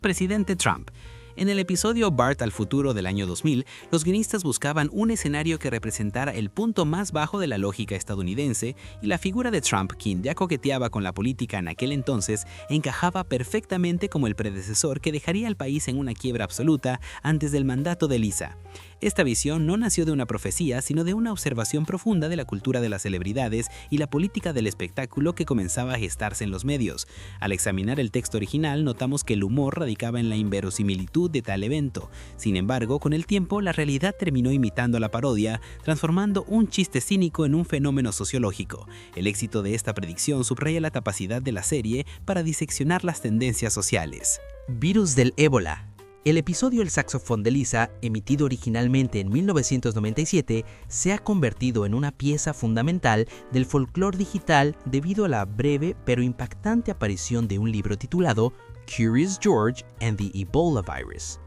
Presidente Trump. En el episodio Bart al futuro del año 2000, los guionistas buscaban un escenario que representara el punto más bajo de la lógica estadounidense, y la figura de Trump, quien ya coqueteaba con la política en aquel entonces, encajaba perfectamente como el predecesor que dejaría al país en una quiebra absoluta antes del mandato de Lisa. Esta visión no nació de una profecía, sino de una observación profunda de la cultura de las celebridades y la política del espectáculo que comenzaba a gestarse en los medios. Al examinar el texto original, notamos que el humor radicaba en la inverosimilitud de tal evento. Sin embargo, con el tiempo, la realidad terminó imitando la parodia, transformando un chiste cínico en un fenómeno sociológico. El éxito de esta predicción subraya la capacidad de la serie para diseccionar las tendencias sociales. Virus del ébola. El episodio El saxofón de Lisa, emitido originalmente en 1997, se ha convertido en una pieza fundamental del folclore digital debido a la breve pero impactante aparición de un libro titulado Curious George and the Ebola Virus.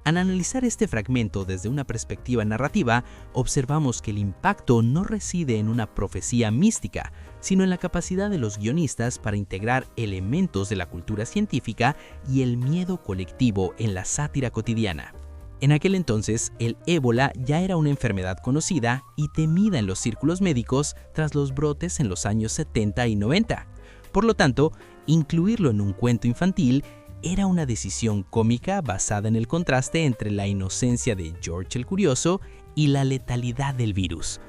Al analizar este fragmento desde una perspectiva narrativa, observamos que el impacto no reside en una profecía mística, sino en la capacidad de los guionistas para integrar elementos de la cultura científica y el miedo colectivo en la sátira cotidiana. En aquel entonces, el ébola ya era una enfermedad conocida y temida en los círculos médicos tras los brotes en los años 70 y 90. Por lo tanto, incluirlo en un cuento infantil era una decisión cómica basada en el contraste entre la inocencia de George el Curioso y la letalidad del virus.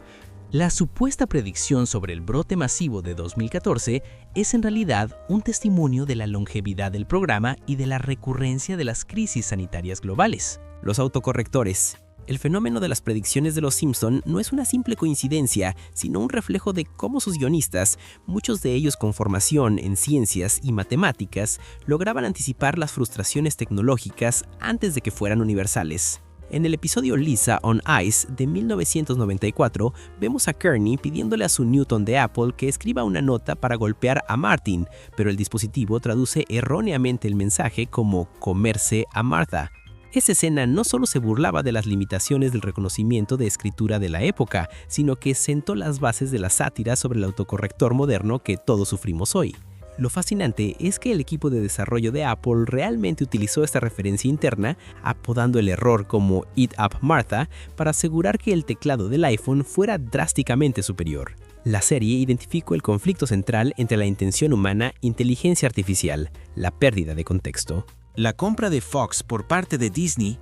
La supuesta predicción sobre el brote masivo de 2014 es en realidad un testimonio de la longevidad del programa y de la recurrencia de las crisis sanitarias globales. Los autocorrectores. El fenómeno de las predicciones de Los Simpson no es una simple coincidencia, sino un reflejo de cómo sus guionistas, muchos de ellos con formación en ciencias y matemáticas, lograban anticipar las frustraciones tecnológicas antes de que fueran universales. En el episodio Lisa on Ice de 1994, vemos a Kearney pidiéndole a su Newton de Apple que escriba una nota para golpear a Martin, pero el dispositivo traduce erróneamente el mensaje como comerse a Martha. Esa escena no solo se burlaba de las limitaciones del reconocimiento de escritura de la época, sino que sentó las bases de la sátira sobre el autocorrector moderno que todos sufrimos hoy. Lo fascinante es que el equipo de desarrollo de Apple realmente utilizó esta referencia interna, apodando el error como Eat Up Martha, para asegurar que el teclado del iPhone fuera drásticamente superior. La serie identificó el conflicto central entre la intención humana e inteligencia artificial, la pérdida de contexto. La compra de Fox por parte de Disney,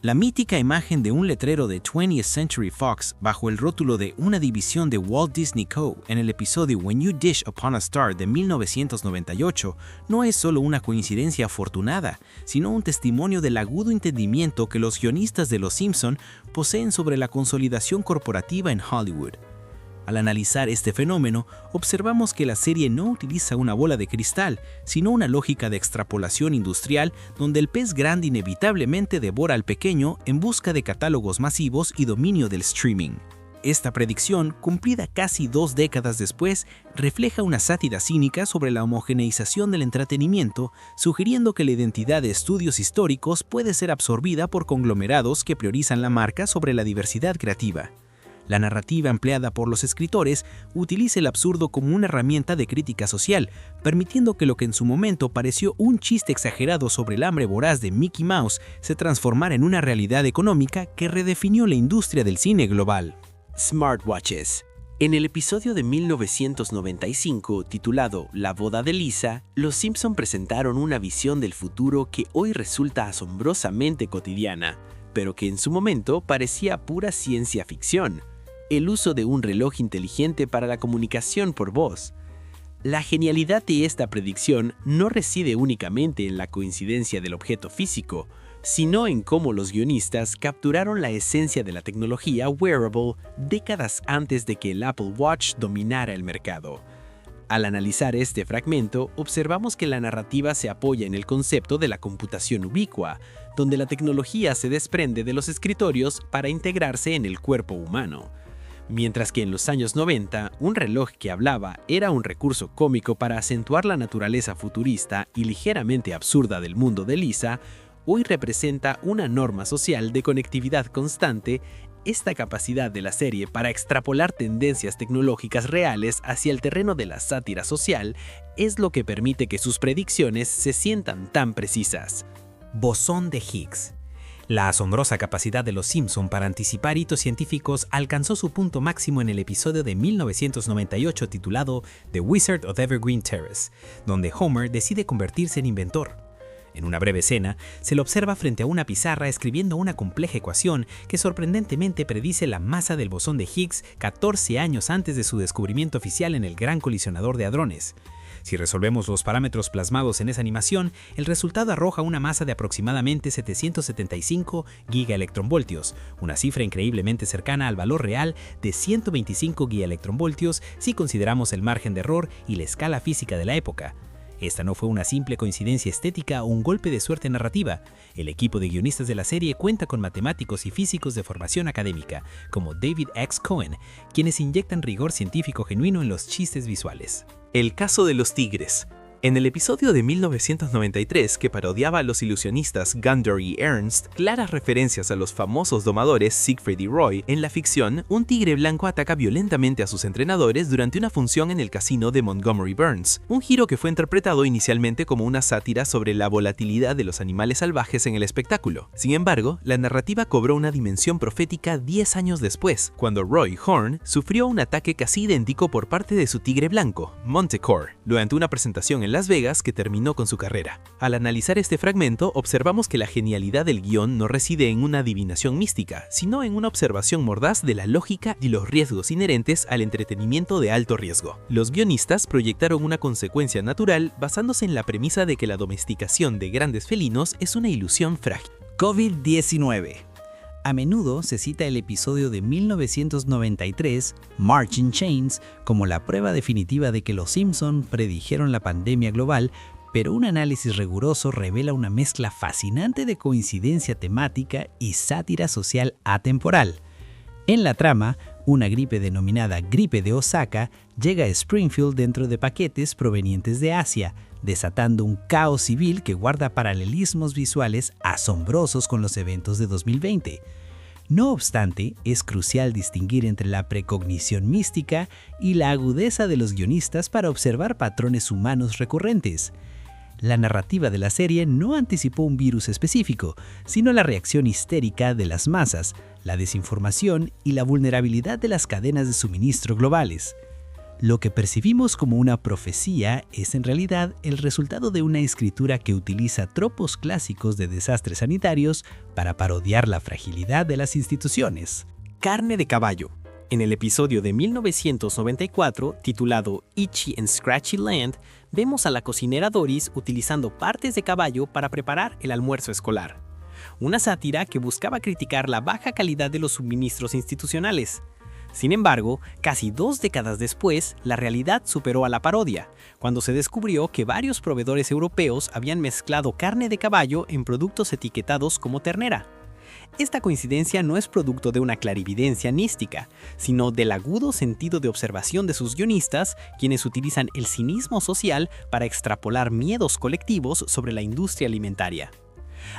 la mítica imagen de un letrero de 20th Century Fox bajo el rótulo de una división de Walt Disney Co. en el episodio When You Dish Upon a Star de 1998 no es solo una coincidencia afortunada, sino un testimonio del agudo entendimiento que los guionistas de Los Simpson poseen sobre la consolidación corporativa en Hollywood. Al analizar este fenómeno, observamos que la serie no utiliza una bola de cristal, sino una lógica de extrapolación industrial donde el pez grande inevitablemente devora al pequeño en busca de catálogos masivos y dominio del streaming. Esta predicción, cumplida casi 2 décadas después, refleja una sátira cínica sobre la homogeneización del entretenimiento, sugiriendo que la identidad de estudios históricos puede ser absorbida por conglomerados que priorizan la marca sobre la diversidad creativa. La narrativa empleada por los escritores utiliza el absurdo como una herramienta de crítica social, permitiendo que lo que en su momento pareció un chiste exagerado sobre el hambre voraz de Mickey Mouse se transformara en una realidad económica que redefinió la industria del cine global. Smartwatches. En el episodio de 1995 titulado La boda de Lisa, Los Simpson presentaron una visión del futuro que hoy resulta asombrosamente cotidiana, pero que en su momento parecía pura ciencia ficción. El uso de un reloj inteligente para la comunicación por voz. La genialidad de esta predicción no reside únicamente en la coincidencia del objeto físico, sino en cómo los guionistas capturaron la esencia de la tecnología wearable décadas antes de que el Apple Watch dominara el mercado. Al analizar este fragmento, observamos que la narrativa se apoya en el concepto de la computación ubicua, donde la tecnología se desprende de los escritorios para integrarse en el cuerpo humano. Mientras que en los años 90, un reloj que hablaba era un recurso cómico para acentuar la naturaleza futurista y ligeramente absurda del mundo de Lisa, hoy representa una norma social de conectividad constante. Esta capacidad de la serie para extrapolar tendencias tecnológicas reales hacia el terreno de la sátira social es lo que permite que sus predicciones se sientan tan precisas. Bosón de Higgs. La asombrosa capacidad de los Simpson para anticipar hitos científicos alcanzó su punto máximo en el episodio de 1998 titulado The Wizard of Evergreen Terrace, donde Homer decide convertirse en inventor. En una breve escena, se lo observa frente a una pizarra escribiendo una compleja ecuación que sorprendentemente predice la masa del bosón de Higgs 14 años antes de su descubrimiento oficial en el Gran Colisionador de Hadrones. Si resolvemos los parámetros plasmados en esa animación, el resultado arroja una masa de aproximadamente 775 gigaelectronvoltios, una cifra increíblemente cercana al valor real de 125 gigaelectronvoltios si consideramos el margen de error y la escala física de la época. Esta no fue una simple coincidencia estética o un golpe de suerte narrativa. El equipo de guionistas de la serie cuenta con matemáticos y físicos de formación académica, como David X. Cohen, quienes inyectan rigor científico genuino en los chistes visuales. El caso de los tigres. En el episodio de 1993 que parodiaba a los ilusionistas Gunder y Ernst, claras referencias a los famosos domadores Siegfried y Roy, en la ficción, un tigre blanco ataca violentamente a sus entrenadores durante una función en el casino de Montgomery Burns, un giro que fue interpretado inicialmente como una sátira sobre la volatilidad de los animales salvajes en el espectáculo. Sin embargo, la narrativa cobró una dimensión profética 10 años después, cuando Roy Horn sufrió un ataque casi idéntico por parte de su tigre blanco, Montecore, durante una presentación en Las Vegas que terminó con su carrera. Al analizar este fragmento, observamos que la genialidad del guión no reside en una adivinación mística, sino en una observación mordaz de la lógica y los riesgos inherentes al entretenimiento de alto riesgo. Los guionistas proyectaron una consecuencia natural basándose en la premisa de que la domesticación de grandes felinos es una ilusión frágil. COVID-19. A menudo se cita el episodio de 1993, Marching Chains, como la prueba definitiva de que los Simpson predijeron la pandemia global, pero un análisis riguroso revela una mezcla fascinante de coincidencia temática y sátira social atemporal. En la trama, una gripe denominada gripe de Osaka llega a Springfield dentro de paquetes provenientes de Asia, desatando un caos civil que guarda paralelismos visuales asombrosos con los eventos de 2020. No obstante, es crucial distinguir entre la precognición mística y la agudeza de los guionistas para observar patrones humanos recurrentes. La narrativa de la serie no anticipó un virus específico, sino la reacción histérica de las masas, la desinformación y la vulnerabilidad de las cadenas de suministro globales. Lo que percibimos como una profecía es en realidad el resultado de una escritura que utiliza tropos clásicos de desastres sanitarios para parodiar la fragilidad de las instituciones. Carne de caballo. En el episodio de 1994, titulado Itchy and Scratchy Land, vemos a la cocinera Doris utilizando partes de caballo para preparar el almuerzo escolar. Una sátira que buscaba criticar la baja calidad de los suministros institucionales. Sin embargo, casi 2 décadas después, la realidad superó a la parodia, cuando se descubrió que varios proveedores europeos habían mezclado carne de caballo en productos etiquetados como ternera. Esta coincidencia no es producto de una clarividencia mística, sino del agudo sentido de observación de sus guionistas, quienes utilizan el cinismo social para extrapolar miedos colectivos sobre la industria alimentaria.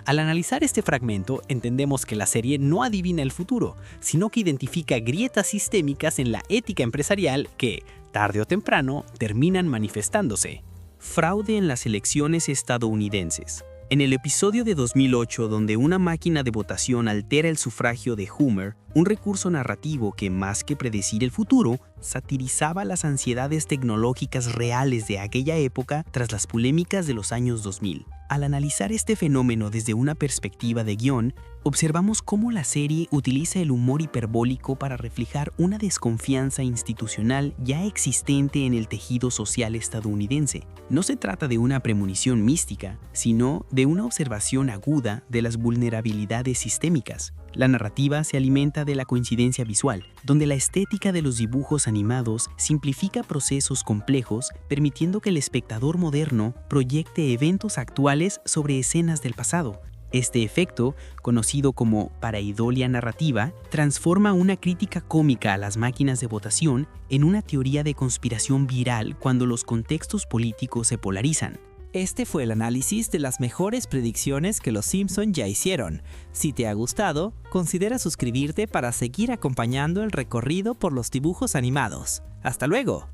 Al analizar este fragmento, entendemos que la serie no adivina el futuro, sino que identifica grietas sistémicas en la ética empresarial que, tarde o temprano, terminan manifestándose. Fraude en las elecciones estadounidenses. En el episodio de 2008 donde una máquina de votación altera el sufragio de Homer, un recurso narrativo que, más que predecir el futuro, satirizaba las ansiedades tecnológicas reales de aquella época tras las polémicas de los años 2000. Al analizar este fenómeno desde una perspectiva de guión, observamos cómo la serie utiliza el humor hiperbólico para reflejar una desconfianza institucional ya existente en el tejido social estadounidense. No se trata de una premonición mística, sino de una observación aguda de las vulnerabilidades sistémicas. La narrativa se alimenta de la coincidencia visual, donde la estética de los dibujos animados simplifica procesos complejos, permitiendo que el espectador moderno proyecte eventos actuales sobre escenas del pasado. Este efecto, conocido como pareidolia narrativa, transforma una crítica cómica a las máquinas de votación en una teoría de conspiración viral cuando los contextos políticos se polarizan. Este fue el análisis de las mejores predicciones que los Simpson ya hicieron. Si te ha gustado, considera suscribirte para seguir acompañando el recorrido por los dibujos animados. ¡Hasta luego!